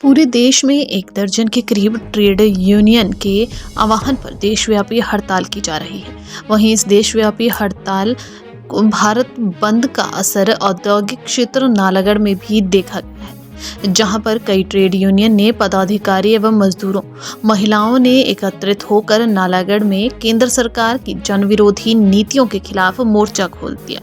पूरे देश में एक दर्जन के करीब ट्रेड यूनियन के आह्वान पर देशव्यापी हड़ताल की जा रही है। वहीं इस देशव्यापी हड़ताल को भारत बंद का असर औद्योगिक क्षेत्र नालागढ़ में भी देखा गया है, जहां पर कई ट्रेड यूनियन ने पदाधिकारी एवं मजदूरों, महिलाओं ने एकत्रित होकर नालागढ़ में केंद्र सरकार की जनविरोधी नीतियों के खिलाफ मोर्चा खोल दिया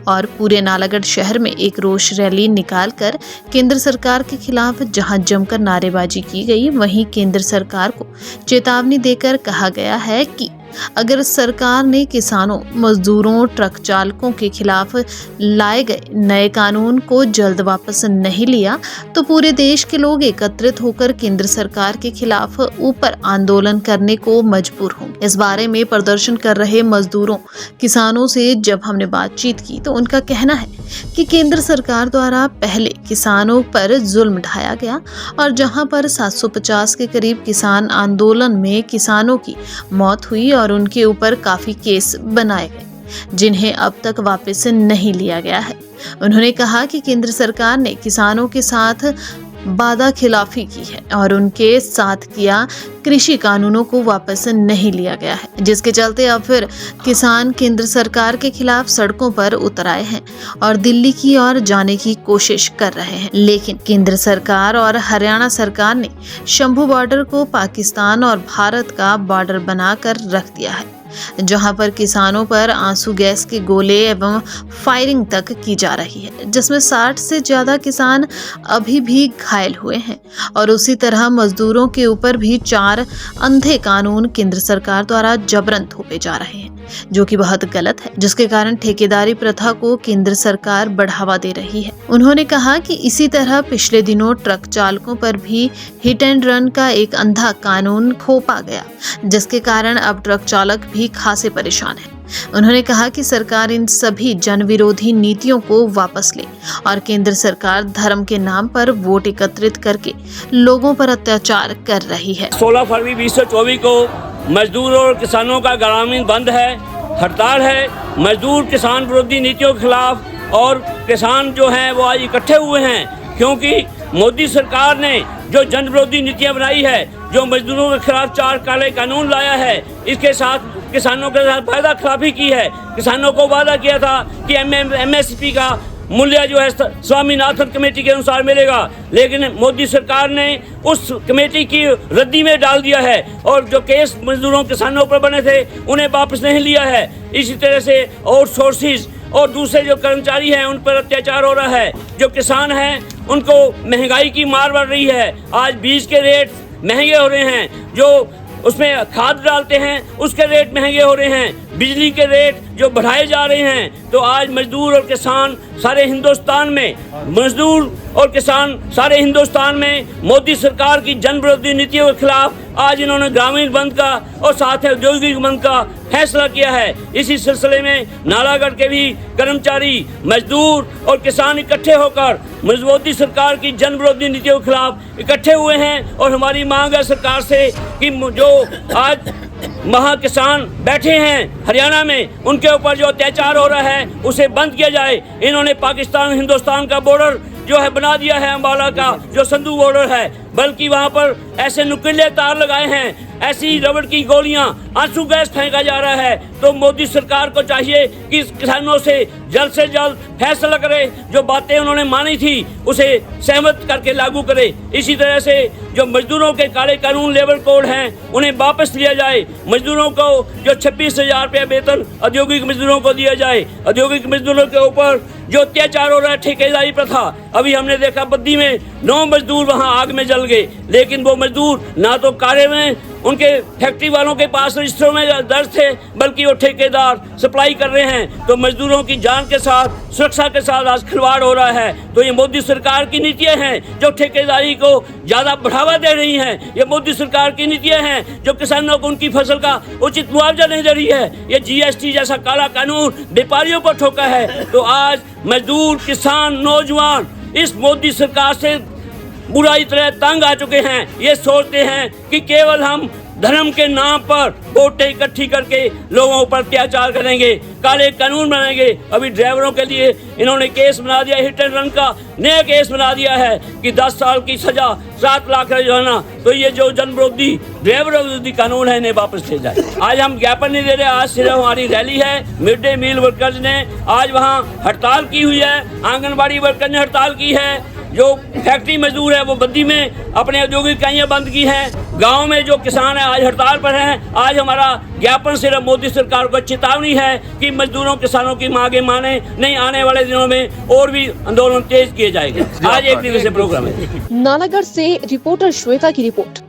और पूरे नालागढ़ शहर में एक रोष रैली निकालकर केंद्र सरकार के खिलाफ जहां जमकर नारेबाजी की गई, वहीं केंद्र सरकार को चेतावनी देकर कहा गया है कि अगर सरकार ने किसानों, मजदूरों, ट्रक चालकों के खिलाफ लाए गए नए कानून को जल्द वापस नहीं लिया तो पूरे देश के लोग एकत्रित होकर केंद्र सरकार के खिलाफ ऊपर आंदोलन करने को मजबूर होंगे। इस बारे में प्रदर्शन कर रहे मजदूरों, किसानों से जब हमने बातचीत की तो उनका कहना है कि केंद्र सरकार द्वारा पहले किसानों पर जुल्म ढाया गया और जहां पर 750 के करीब किसान आंदोलन में किसानों की मौत हुई और उनके ऊपर काफी केस बनाए गए, जिन्हें अब तक वापस नहीं लिया गया है। उन्होंने कहा कि केंद्र सरकार ने किसानों के साथ वादा खिलाफी की है और उनके साथ किया कृषि कानूनों को वापस नहीं लिया गया है, जिसके चलते अब फिर किसान केंद्र सरकार के खिलाफ सड़कों पर उतर आए हैं और दिल्ली की ओर जाने की कोशिश कर रहे हैं। लेकिन केंद्र सरकार और हरियाणा सरकार ने शंभू बॉर्डर को पाकिस्तान और भारत का बॉर्डर बनाकर रख दिया है, जहां पर किसानों पर आंसू गैस के गोले एवं फायरिंग तक की जा रही है, जिसमें 60 से ज्यादा किसान अभी भी घायल हुए हैं और उसी तरह मजदूरों के ऊपर भी 4 अंधे कानून केंद्र सरकार द्वारा जबरन थोपे जा रहे हैं, जो कि बहुत गलत है, जिसके कारण ठेकेदारी प्रथा को केंद्र सरकार बढ़ावा दे रही है। उन्होंने कहा कि इसी तरह पिछले दिनों ट्रक चालकों पर भी हिट एंड रन का एक अंधा कानून थोपा गया, जिसके कारण अब ट्रक चालक भी खासे परेशान हैं। उन्होंने कहा कि सरकार इन सभी जनविरोधी नीतियों को वापस ले और केंद्र सरकार धर्म के नाम पर वोट एकत्रित करके लोगों पर अत्याचार कर रही है। 16 फरवरी 2024 को मजदूर और किसानों का ग्रामीण बंद है, हड़ताल है। मजदूर किसान विरोधी नीतियों के खिलाफ और किसान जो हैं वो आज इकट्ठे हुए हैं, क्योंकि मोदी सरकार ने जो जन विरोधी नीतियां बनाई है, जो मजदूरों के खिलाफ 4 काले कानून लाया है, इसके साथ किसानों के साथ वादा खिलाफी की है। किसानों को वादा किया था कि MSP का मूल्य जो है स्वामीनाथन कमेटी के अनुसार मिलेगा, लेकिन मोदी सरकार ने उस कमेटी की रद्दी में डाल दिया है और जो केस मजदूरों किसानों पर बने थे उन्हें वापस नहीं लिया है। इसी तरह से आउटसोर्सेज और दूसरे जो कर्मचारी हैं उन पर अत्याचार हो रहा है। जो किसान हैं उनको महंगाई की मार पड़ रही है। आज बीज के रेट महंगे हो रहे हैं, जो उसमें खाद डालते हैं उसके रेट महंगे हो रहे हैं, बिजली के रेट जो बढ़ाए जा रहे हैं। तो आज मजदूर और किसान सारे हिंदुस्तान में, मजदूर और किसान सारे हिंदुस्तान में मोदी सरकार की जन विरोधी नीतियों के खिलाफ आज इन्होंने ग्रामीण बंद का और साथ ही औद्योगिक बंद का फैसला किया है। इसी सिलसिले में नालागढ़ के भी कर्मचारी, मजदूर और किसान इकट्ठे होकर मोदी सरकार की जन विरोधी नीतियों के खिलाफ इकट्ठे हुए हैं और हमारी मांग है सरकार से कि जो आज महाकिसान बैठे हैं हरियाणा में, उनके ऊपर जो अत्याचार हो रहा है उसे बंद किया जाए। इन्होंने पाकिस्तान हिंदुस्तान का बॉर्डर जो है बना दिया है, अम्बाला का जो संधू बॉर्डर है, बल्कि वहां पर ऐसे नुकीले तार लगाए हैं, ऐसी रबड़ की गोलियां, आंसू गैस फेंका जा रहा है। तो मोदी सरकार को चाहिए कि किसानों से जल्द फैसला करे, जो बातें उन्होंने मानी थी उसे सहमत करके लागू करे। इसी तरह से जो मजदूरों के काले कानून, लेबर कोड हैं, उन्हें वापस लिया जाए। मजदूरों को जो 26,000 रुपया वेतन औद्योगिक मजदूरों को दिया जाए। औद्योगिक मजदूरों के ऊपर जो अत्याचार हो रहा है, ठेकेदारी प्रथा, अभी हमने देखा बद्दी में 9 मजदूर वहां आग में जल गए, लेकिन वो मजदूर ना तो कार्य में उनके फैक्ट्री वालों के पास रजिस्टरों में दर्ज थे, बल्कि वो ठेकेदार सप्लाई कर रहे हैं। तो मजदूरों की जान के साथ, सुरक्षा के साथ आज खिलवाड़ हो रहा है। तो ये मोदी सरकार की नीतियां हैं जो ठेकेदारी को ज्यादा बढ़ावा दे रही हैं। ये मोदी सरकार की नीतियां हैं जो किसानों को उनकी फसल का उचित मुआवजा नहीं दे रही है। ये GST जैसा काला कानून व्यापारियों पर ठोका है। तो आज मजदूर, किसान, नौजवान इस मोदी सरकार से बुराई तरह तंग आ चुके हैं। ये सोचते हैं कि केवल हम धर्म के नाम पर वोटें इकट्ठी करके लोगों पर अत्याचार करेंगे, काले कानून बनाएंगे। अभी ड्राइवरों के लिए इन्होंने केस बना दिया, हिट एंड रन का नया केस बना दिया है कि 10 साल की सजा, 7 लाख जुर्माना। तो ये जो जन विरोधी ड्राइवर विरोधी कानून है इन्हें वापस ले जाए। आज हम ज्ञापन नहीं दे रहे, आज सिर्फ हमारी रैली है। मिड डे मील वर्कर्स ने आज वहाँ हड़ताल की हुई है, आंगनबाड़ी वर्कर ने हड़ताल की है, जो फैक्ट्री मजदूर है वो बद्दी में अपने औद्योगिक इकाइयाँ बंद की हैं, गांव में जो किसान है आज हड़ताल पर हैं। आज हमारा ज्ञापन सिर्फ मोदी सरकार को चेतावनी है कि मजदूरों किसानों की मांगे माने नहीं, आने वाले दिनों में और भी आंदोलन तेज किए जाएंगे। आज एक दिवसीय प्रोग्राम है। नालागढ़ से रिपोर्टर श्वेता की रिपोर्ट।